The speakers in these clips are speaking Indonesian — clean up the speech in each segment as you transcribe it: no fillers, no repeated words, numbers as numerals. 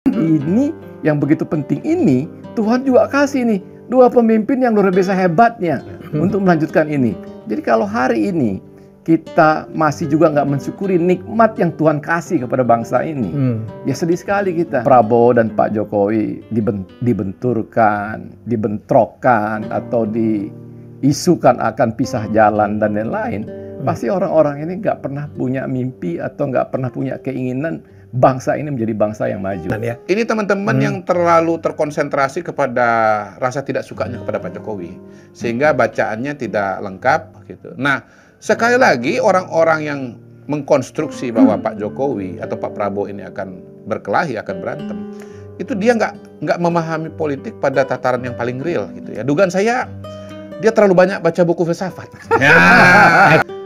Ini yang begitu penting ini, Tuhan juga kasih nih dua pemimpin yang luar biasa hebatnya untuk melanjutkan ini. Jadi kalau hari ini kita masih juga nggak mensyukuri nikmat yang Tuhan kasih kepada bangsa ini, ya sedih sekali kita. Prabowo dan Pak Jokowi dibenturkan, dibentrokkan, atau diisukan akan pisah jalan dan lain-lain. Pasti orang-orang ini nggak pernah punya mimpi atau nggak pernah punya keinginan bangsa ini menjadi bangsa yang maju. Ini teman-teman yang terlalu terkonsentrasi kepada rasa tidak sukanya kepada Pak Jokowi, sehingga bacaannya tidak lengkap gitu. Nah, sekali lagi orang-orang yang mengkonstruksi bahwa Pak Jokowi atau Pak Prabowo ini akan berkelahi, akan berantem, itu dia nggak memahami politik pada tataran yang paling real gitu ya. Dugaan saya dia terlalu banyak baca buku filsafat.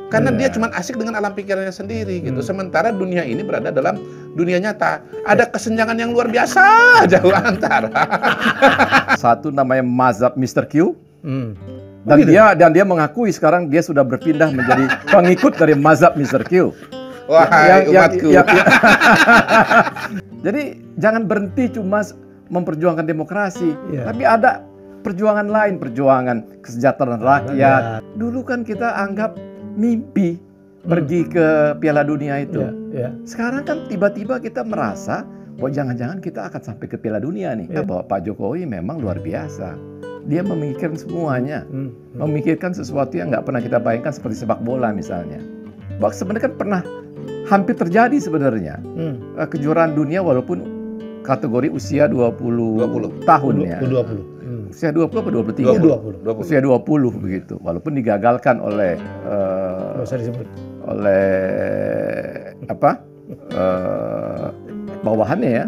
Karena dia cuma asik dengan alam pikirannya sendiri gitu. Sementara dunia ini berada dalam dunia nyata. Ada kesenjangan yang luar biasa jauh antara. Satu namanya mazhab Mr. Q. Dan dia mengakui sekarang dia sudah berpindah menjadi pengikut dari mazhab Mr. Q. Wahai umatku. Jadi jangan berhenti cuma memperjuangkan demokrasi, tapi ada perjuangan lain, perjuangan kesejahteraan rakyat. Dulu kan kita anggap mimpi pergi ke Piala Dunia itu. Sekarang kan tiba-tiba kita merasa bahwa jangan-jangan kita akan sampai ke Piala Dunia nih. Bahwa Pak Jokowi memang luar biasa. Dia memikirkan semuanya. Memikirkan sesuatu yang nggak pernah kita bayangkan seperti sepak bola misalnya. Bahwa sebenarnya kan pernah hampir terjadi sebenarnya. Kejuaraan dunia walaupun kategori usia 20 tahun ya. Usia 20 apa 23? 20. Usia 20 begitu. Walaupun digagalkan oleh bawahannya ya.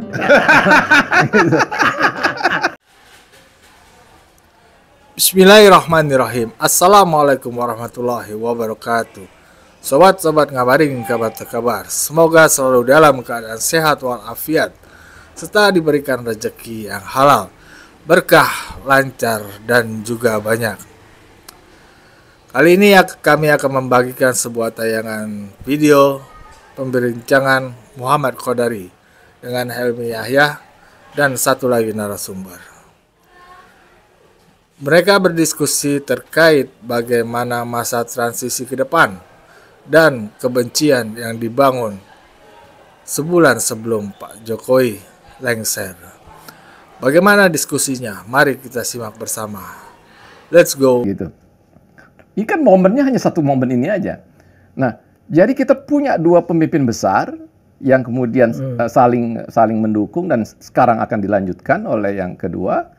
Bismillahirrahmanirrahim. Assalamualaikum warahmatullahi wabarakatuh. Sobat-sobat ngabaring kabar terkabar. Semoga selalu dalam keadaan sehat walafiat serta diberikan rezeki yang halal, berkah, lancar, dan juga banyak. Kali ini kami akan membagikan sebuah tayangan video pembincangan Muhammad Qodari dengan Helmi Yahya dan satu lagi narasumber. Mereka berdiskusi terkait bagaimana masa transisi ke depan dan kebencian yang dibangun sebulan sebelum Pak Jokowi lengser. Bagaimana diskusinya? Mari kita simak bersama. Let's go. Gitu. Ini kan momennya hanya satu momen ini aja. Nah, jadi kita punya dua pemimpin besar yang kemudian saling mendukung dan sekarang akan dilanjutkan oleh yang kedua.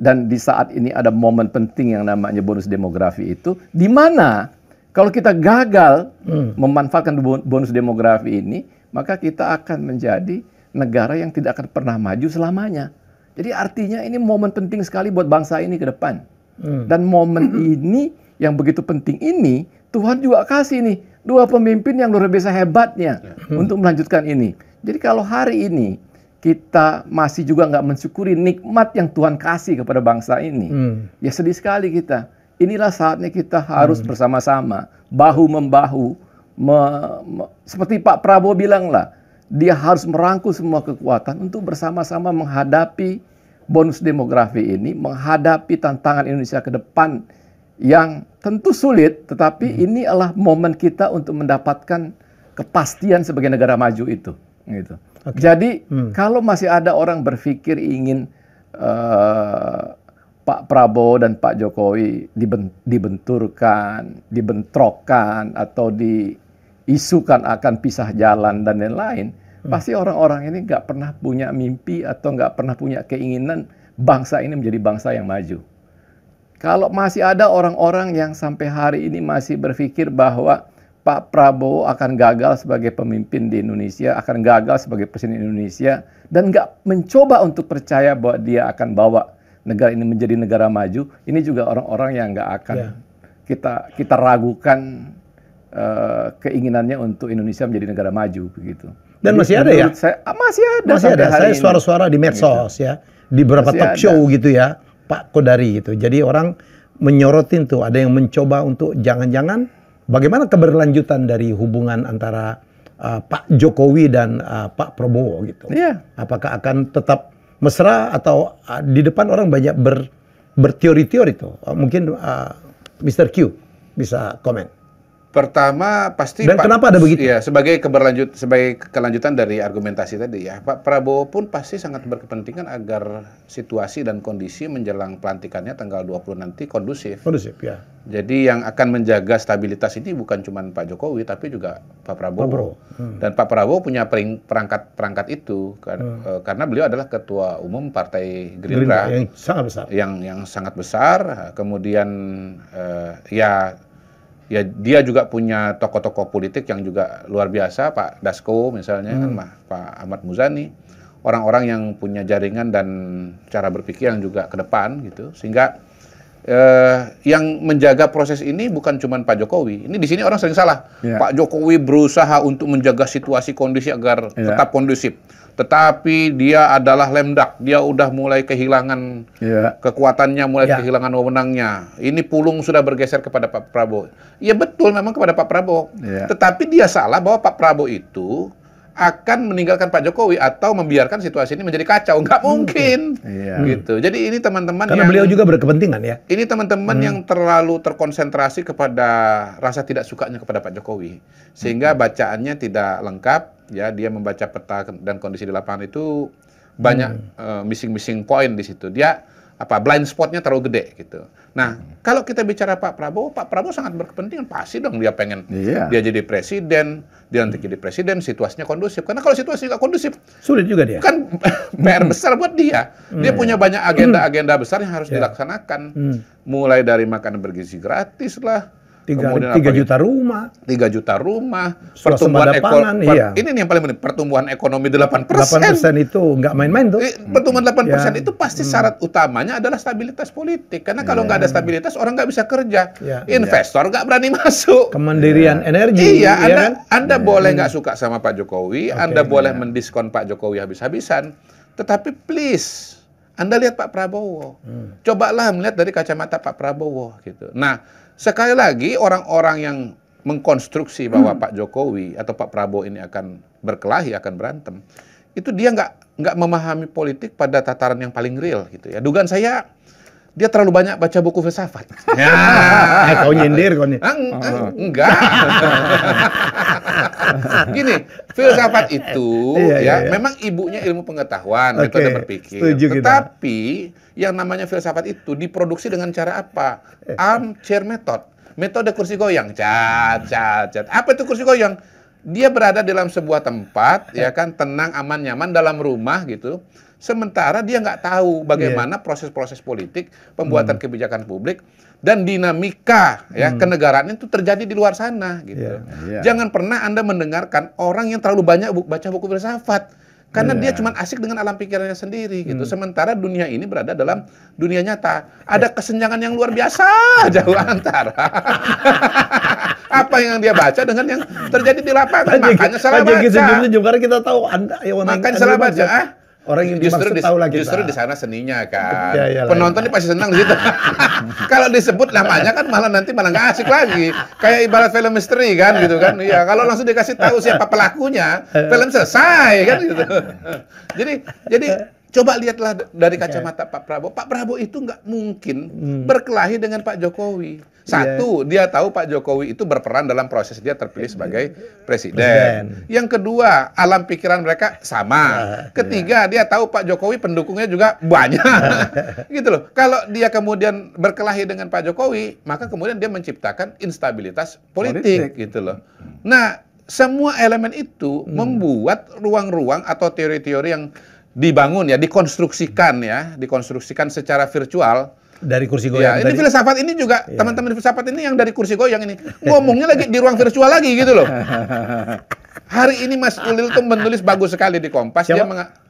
Dan di saat ini ada momen penting yang namanya bonus demografi itu, di mana kalau kita gagal memanfaatkan bonus demografi ini, maka kita akan menjadi negara yang tidak akan pernah maju selamanya. Jadi artinya ini momen penting sekali buat bangsa ini ke depan. Dan momen ini yang begitu penting ini, Tuhan juga kasih nih dua pemimpin yang luar biasa hebatnya untuk melanjutkan ini. Jadi kalau hari ini kita masih juga nggak mensyukuri nikmat yang Tuhan kasih kepada bangsa ini, ya sedih sekali kita. Inilah saatnya kita harus bersama-sama, bahu-membahu, seperti Pak Prabowo bilang lah, dia harus merangkul semua kekuatan untuk bersama-sama menghadapi bonus demografi ini, menghadapi tantangan Indonesia ke depan yang tentu sulit, tetapi ini adalah momen kita untuk mendapatkan kepastian sebagai negara maju itu. Gitu. Jadi kalau masih ada orang berpikir ingin Pak Prabowo dan Pak Jokowi dibenturkan, dibentrokkan, atau diisukan akan pisah jalan dan lain-lain, pasti orang-orang ini nggak pernah punya mimpi atau nggak pernah punya keinginan bangsa ini menjadi bangsa yang maju. Kalau masih ada orang-orang yang sampai hari ini masih berpikir bahwa Pak Prabowo akan gagal sebagai pemimpin di Indonesia, akan gagal sebagai presiden Indonesia, dan nggak mencoba untuk percaya bahwa dia akan bawa negara ini menjadi negara maju, ini juga orang-orang yang nggak akan kita ragukan keinginannya untuk Indonesia menjadi negara maju begitu. Dan masih ada ya? Masih ada. Saya suara-suara di medsos gitu. Ya, di beberapa talk show gitu ya, Pak Qodari gitu. Jadi orang menyorotin tuh, ada yang mencoba untuk jangan-jangan bagaimana keberlanjutan dari hubungan antara Pak Jokowi dan Pak Prabowo gitu. Iya. Apakah akan tetap mesra atau di depan orang banyak berteori-teori tuh. Mungkin Mr. Q bisa komen. Pertama pasti Dan kenapa ada begitu? Ya, sebagai kelanjutan dari argumentasi tadi ya, Pak Prabowo pun pasti sangat berkepentingan agar situasi dan kondisi menjelang pelantikannya tanggal 20 nanti kondusif. Kondusif ya. Jadi yang akan menjaga stabilitas ini bukan cuma Pak Jokowi tapi juga Pak Prabowo. Dan Pak Prabowo punya perangkat itu kan, karena beliau adalah ketua umum Partai Gerindra yang sangat besar. Yang sangat besar. Kemudian ya dia juga punya tokoh-tokoh politik yang juga luar biasa, Pak Dasko misalnya, kan, Pak Ahmad Muzani, orang-orang yang punya jaringan dan cara berpikir yang juga ke depan gitu, sehingga yang menjaga proses ini bukan cuma Pak Jokowi. Ini di sini orang sering salah. Pak Jokowi berusaha untuk menjaga situasi kondisi agar tetap kondusif. Tetapi dia adalah lemdak, dia udah mulai kehilangan kekuatannya, mulai kehilangan wewenangnya. Ini pulung sudah bergeser kepada Pak Prabowo. Iya betul memang kepada Pak Prabowo. Tetapi dia salah bahwa Pak Prabowo itu akan meninggalkan Pak Jokowi atau membiarkan situasi ini menjadi kacau. Nggak mungkin. Gitu. Jadi ini teman-teman karena beliau juga berkepentingan ya. Ini teman-teman yang terlalu terkonsentrasi kepada rasa tidak sukanya kepada Pak Jokowi. Sehingga bacaannya tidak lengkap. Ya, dia membaca peta dan kondisi di lapangan itu banyak missing point di situ. Dia blind spotnya terlalu gede gitu. Nah, kalau kita bicara Pak Prabowo sangat berkepentingan, pasti dong dia pengen dia jadi presiden, dia nanti jadi presiden, situasinya kondusif. Karena kalau situasi nggak kondusif, sulit juga dia. Kan PR besar buat dia. Dia punya banyak agenda-agenda besar yang harus dilaksanakan. Mulai dari makanan bergizi gratis lah. 3 juta rumah. 3 juta rumah. Pertumbuhan ekonomi. Ini nih yang paling penting. Pertumbuhan ekonomi 8%. 8% itu nggak main-main tuh. Pertumbuhan 8% itu pasti syarat utamanya adalah stabilitas politik. Karena kalau nggak ada stabilitas, orang nggak bisa kerja. Investor nggak berani masuk. Kemandirian energi. Iya, Anda boleh nggak suka sama Pak Jokowi. Anda boleh mendiskon Pak Jokowi habis-habisan. Tetapi please, Anda lihat Pak Prabowo. Cobalah melihat dari kacamata Pak Prabowo. Gitu. Nah, sekali lagi orang-orang yang mengkonstruksi bahwa Pak Jokowi atau Pak Prabowo ini akan berkelahi, akan berantem, itu dia nggak memahami politik pada tataran yang paling real gitu ya. Dugaan saya dia terlalu banyak baca buku filsafat. Kau nyindir kau nih. Enggak. Gini, filsafat itu memang ibunya ilmu pengetahuan, metode berpikir. Tetapi yang namanya filsafat itu diproduksi dengan cara apa? Armchair method. Metode kursi goyang. Apa itu kursi goyang? Dia berada dalam sebuah tempat, ya kan, tenang, aman, nyaman dalam rumah gitu. Sementara dia nggak tahu bagaimana proses-proses politik, pembuatan kebijakan publik, dan dinamika kenegaraan itu terjadi di luar sana gitu. Jangan pernah Anda mendengarkan orang yang terlalu banyak baca buku filsafat. Karena dia cuma asik dengan alam pikirannya sendiri gitu. Sementara dunia ini berada dalam dunia nyata. Ada kesenjangan yang luar biasa jauh antara apa yang dia baca dengan yang terjadi di lapangan. Makanya salah baca. Karena kita tahu Anda makanya salah baca. Orang yang justru di sana seninya kan. Penonton ini pasti senang di situ. Kalau disebut namanya kan malah nggak asik lagi. Kayak ibarat film misteri kan gitu kan. Iya, kalau langsung dikasih tahu siapa pelakunya, film selesai kan gitu. Jadi coba lihatlah dari kacamata Pak Prabowo. Pak Prabowo itu nggak mungkin berkelahi dengan Pak Jokowi. Satu, dia tahu Pak Jokowi itu berperan dalam proses dia terpilih sebagai presiden. Yang kedua, alam pikiran mereka sama. Ketiga, dia tahu Pak Jokowi pendukungnya juga banyak. Gitu loh. Kalau dia kemudian berkelahi dengan Pak Jokowi, maka kemudian dia menciptakan instabilitas politik. Gitu loh. Nah, semua elemen itu membuat ruang-ruang atau teori-teori yang dibangun dikonstruksikan secara virtual dari kursi goyang. Ini filsafat ini juga teman-teman filsafat ini yang dari kursi goyang ini ngomongnya lagi di ruang virtual lagi gitu loh. Hari ini Mas Ulil tuh menulis bagus sekali di Kompas.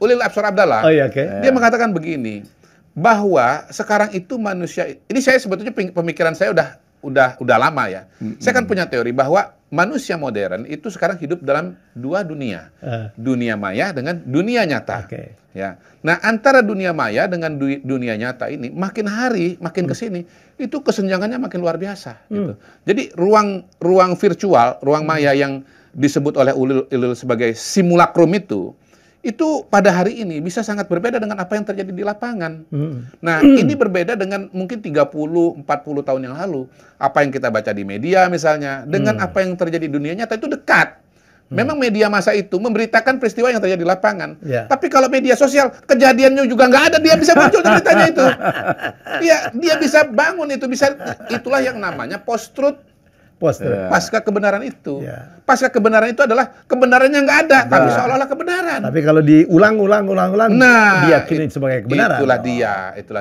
Ulil Absor Abdallah. Dia mengatakan begini, bahwa sekarang itu manusia ini, saya sebetulnya pemikiran saya udah lama ya. Saya kan punya teori bahwa manusia modern itu sekarang hidup dalam dua dunia. Dunia maya dengan dunia nyata. Oke. Ya. Nah, antara dunia maya dengan dunia nyata ini makin hari makin ke sini itu kesenjangannya makin luar biasa gitu. Jadi ruang virtual, ruang maya yang disebut oleh Ulil sebagai simulacrum itu pada hari ini bisa sangat berbeda dengan apa yang terjadi di lapangan. Nah, ini berbeda dengan mungkin 30-40 tahun yang lalu. Apa yang kita baca di media misalnya, dengan apa yang terjadi di dunia nyata itu dekat. Memang media masa itu memberitakan peristiwa yang terjadi di lapangan. Tapi kalau media sosial, kejadiannya juga nggak ada, dia bisa muncul beritanya itu. Iya, dia bisa bangun itu, itulah yang namanya post-truth. Pasca kebenaran itu. Pasca kebenaran itu adalah kebenarannya nggak ada, tapi seolah-olah kebenaran. Tapi kalau diulang-ulang, diyakini sebagai kebenaran. Itulah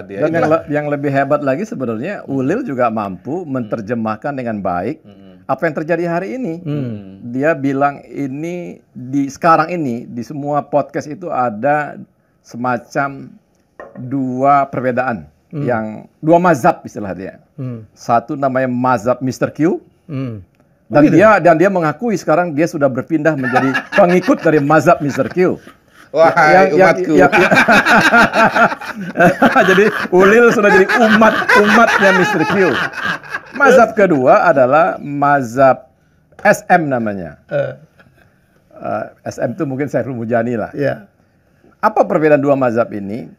dia. Dan yang lebih hebat lagi sebenarnya Ulil juga mampu menerjemahkan dengan baik apa yang terjadi hari ini. Dia bilang ini sekarang ini di semua podcast itu ada semacam dua perbedaan, yang dua mazhab istilah dia. Satu namanya mazhab Mr. Q. Dan dia mengakui sekarang dia sudah berpindah menjadi pengikut dari mazhab Mr. Q. Wahai umatku. Jadi Ulil sudah jadi umatnya Mr. Q. Mazhab kedua adalah mazhab SM namanya. SM itu mungkin Saiful Mujani lah. Apa perbedaan dua mazhab ini?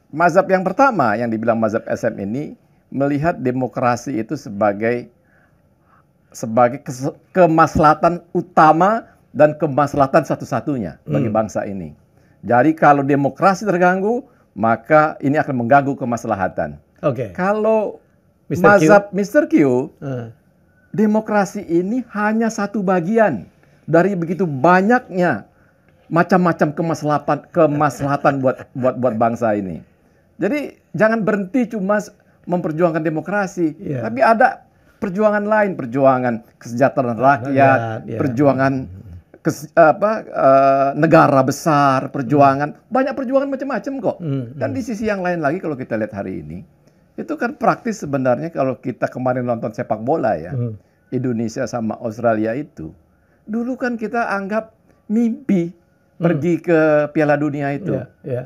Mazhab yang pertama yang dibilang mazhab SM ini melihat demokrasi itu sebagai kemaslahatan utama dan kemaslahatan satu-satunya bagi bangsa ini. Jadi kalau demokrasi terganggu, maka ini akan mengganggu kemaslahatan. Kalau mazhab Mr. Q, demokrasi ini hanya satu bagian dari begitu banyaknya macam-macam kemaslahatan buat bangsa ini. Jadi jangan berhenti cuma memperjuangkan demokrasi, tapi ada perjuangan lain, perjuangan kesejahteraan rakyat, perjuangan negara besar, banyak perjuangan macam-macam kok. Dan di sisi yang lain lagi kalau kita lihat hari ini, itu kan praktis sebenarnya kalau kita kemarin nonton sepak bola ya, Indonesia sama Australia itu, dulu kan kita anggap mimpi pergi ke Piala Dunia itu.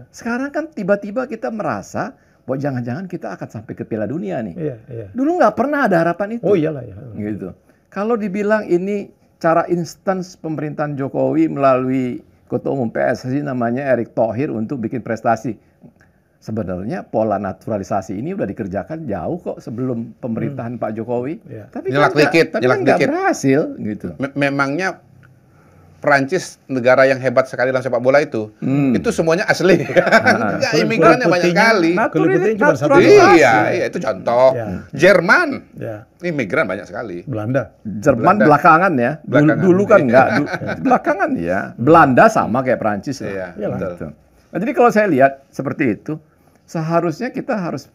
Sekarang kan tiba-tiba kita merasa bahwa jangan-jangan kita akan sampai ke Piala Dunia nih. Dulu nggak pernah ada harapan itu. Gitu. Kalau dibilang ini cara instans pemerintahan Jokowi melalui Ketua Umum PSSI namanya Erick Thohir untuk bikin prestasi. Sebenarnya pola naturalisasi ini udah dikerjakan jauh kok sebelum pemerintahan Pak Jokowi. Tapi nggak berhasil gitu. Memangnya Prancis negara yang hebat sekali dalam sepak bola itu semuanya asli. Imigrannya banyak sekali. Iya, itu contoh. Jerman, imigran banyak sekali. Jerman belakangan ya. Dulu kan enggak. Belakangan ya. Belanda sama kayak Prancis. Nah, jadi kalau saya lihat seperti itu, seharusnya kita harus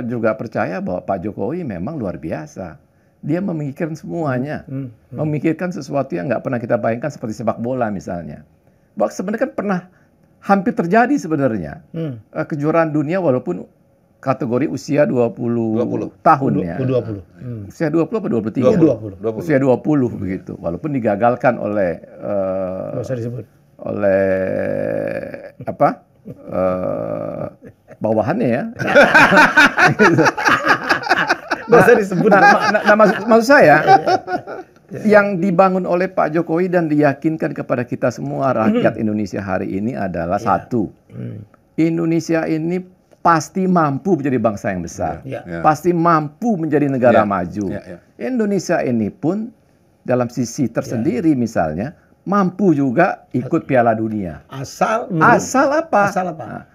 juga percaya bahwa Pak Jokowi memang luar biasa. Dia memikirkan semuanya, memikirkan sesuatu yang nggak pernah kita bayangkan seperti sepak bola misalnya. Bahwa sebenarnya kan pernah hampir terjadi sebenarnya kejuaraan dunia walaupun kategori usia 20 tahun ya. Usia 20 apa 23? 20. Usia 20 begitu. Walaupun digagalkan oleh bawahannya ya. Maksud saya yang dibangun oleh Pak Jokowi dan diyakinkan kepada kita semua rakyat Indonesia hari ini adalah satu, Indonesia ini pasti mampu menjadi bangsa yang besar, pasti mampu menjadi negara maju. Indonesia ini pun dalam sisi tersendiri misalnya mampu juga ikut Piala Dunia. Asal apa?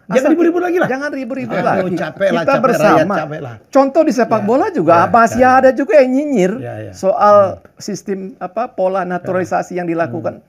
Jangan ribut-ribut lagi lah. Jangan ribut-ribut lagi. Kita bersama. Contoh di sepak bola juga masih ada juga yang nyinyir soal sistem pola naturalisasi yang dilakukan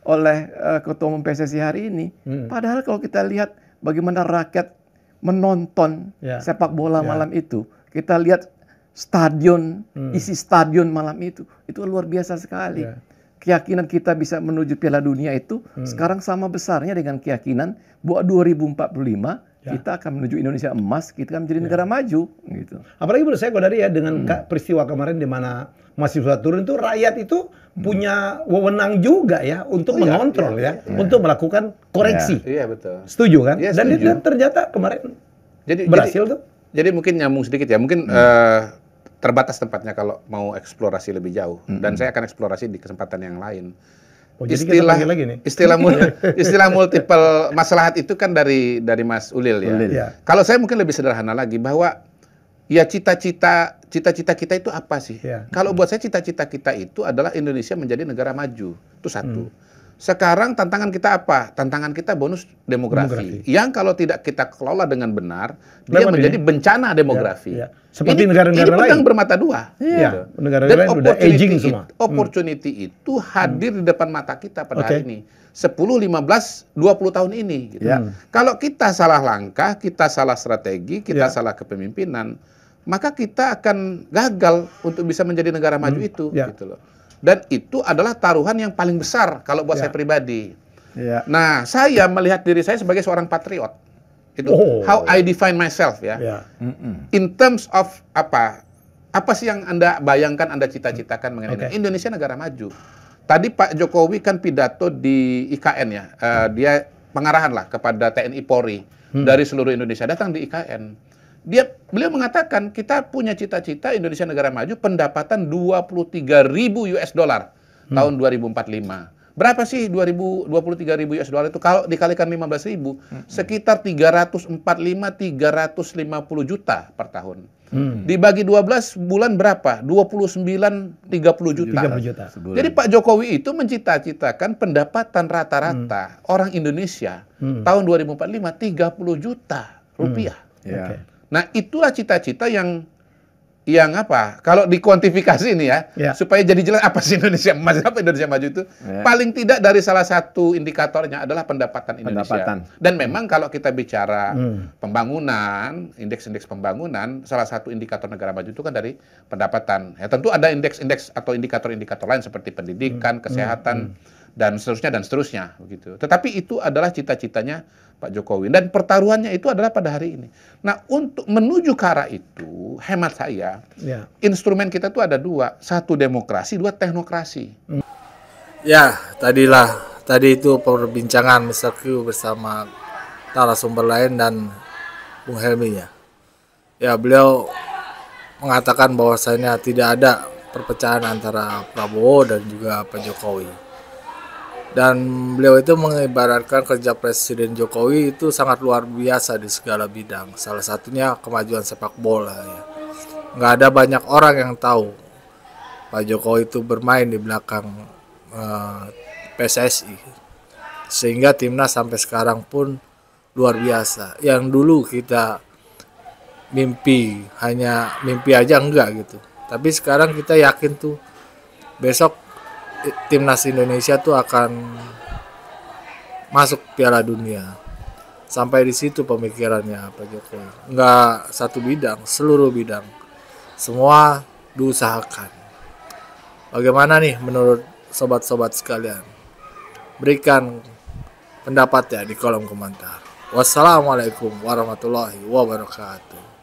oleh Ketua Umum PSSI hari ini. Padahal kalau kita lihat bagaimana rakyat menonton sepak bola malam itu, kita lihat stadion, isi stadion malam itu luar biasa sekali. Keyakinan kita bisa menuju Piala Dunia itu sekarang sama besarnya dengan keyakinan bahwa 2045 kita akan menuju Indonesia emas, kita akan menjadi negara maju, gitu. Apalagi menurut saya Kodari ya dengan peristiwa kemarin di mana mahasiswa turun itu rakyat itu punya wewenang juga ya untuk mengontrol untuk melakukan koreksi. Iya betul. Setuju kan? Iya, Dan setuju. itu ternyata kemarin Jadi berhasil tuh. Jadi mungkin nyambung sedikit ya, mungkin terbatas tempatnya kalau mau eksplorasi lebih jauh. Dan saya akan eksplorasi di kesempatan yang lain. Oh, jadi kita panggil lagi nih. Istilah multiple maslahat itu kan dari Mas Ulil ya. Ya. Kalau saya mungkin lebih sederhana lagi bahwa ya cita-cita kita itu apa sih? Ya. Kalau buat saya cita-cita kita itu adalah Indonesia menjadi negara maju. Itu satu. Sekarang tantangan kita apa? Tantangan kita bonus demografi. Yang kalau tidak kita kelola dengan benar, dia menjadi bencana demografi. Ya. Seperti negara-negara lain. Ini pedang bermata dua. Iya. Negara-negara lain udah aging semua. Opportunity itu hadir di depan mata kita pada hari ini. 10, 15, 20 tahun ini. Gitu. Kalau kita salah langkah, kita salah strategi, kita salah kepemimpinan, maka kita akan gagal untuk bisa menjadi negara maju itu. Gitu loh. Dan itu adalah taruhan yang paling besar kalau buat saya pribadi. Nah, saya melihat diri saya sebagai seorang patriot. Itu how I define myself ya. In terms of apa sih yang Anda bayangkan, Anda cita-citakan mengenai Indonesia negara maju. Tadi Pak Jokowi kan pidato di IKN ya. Dia pengarahan lah kepada TNI Polri dari seluruh Indonesia datang di IKN. Beliau mengatakan kita punya cita-cita Indonesia negara maju, pendapatan 23.000 US dollar tahun 2045. Berapa sih 23.000 US dollar itu? Kalau dikalikan 15.000, sekitar 345 350 juta per tahun. Dibagi 12 bulan berapa? 29 30 juta. 30 juta. Jadi Pak Jokowi itu mencita-citakan pendapatan rata-rata orang Indonesia tahun 2045 30 juta rupiah. Nah, itulah cita-cita yang apa? Kalau dikuantifikasi ini ya, supaya jadi jelas apa sih Indonesia emas, apa Indonesia maju itu, paling tidak dari salah satu indikatornya adalah pendapatan Indonesia. Dan memang kalau kita bicara pembangunan, indeks-indeks pembangunan, salah satu indikator negara maju itu kan dari pendapatan. Ya tentu ada indeks-indeks atau indikator-indikator lain seperti pendidikan, kesehatan, dan seterusnya begitu. Tetapi itu adalah cita-citanya Pak Jokowi dan pertaruhannya itu adalah pada hari ini. Nah, untuk menuju ke arah itu, hemat saya, instrumen kita itu ada dua, satu demokrasi, dua teknokrasi. Ya, tadi itu perbincangan Mr. Q bersama narasumber lain dan Bung Helmi ya. Ya, beliau mengatakan bahwasanya tidak ada perpecahan antara Prabowo dan juga Pak Jokowi. Dan beliau itu mengibaratkan kerja Presiden Jokowi itu sangat luar biasa di segala bidang. Salah satunya kemajuan sepak bola ya. Nggak ada banyak orang yang tahu Pak Jokowi itu bermain di belakang PSSI. Sehingga timnas sampai sekarang pun luar biasa. Yang dulu kita mimpi aja enggak gitu. Tapi sekarang kita yakin tuh besok timnas Indonesia tuh akan masuk Piala Dunia. Sampai di situ pemikirannya Pak Jokowi. Enggak satu bidang, seluruh bidang. Semua diusahakan. Bagaimana nih menurut sobat-sobat sekalian? Berikan pendapat ya di kolom komentar. Wassalamualaikum warahmatullahi wabarakatuh.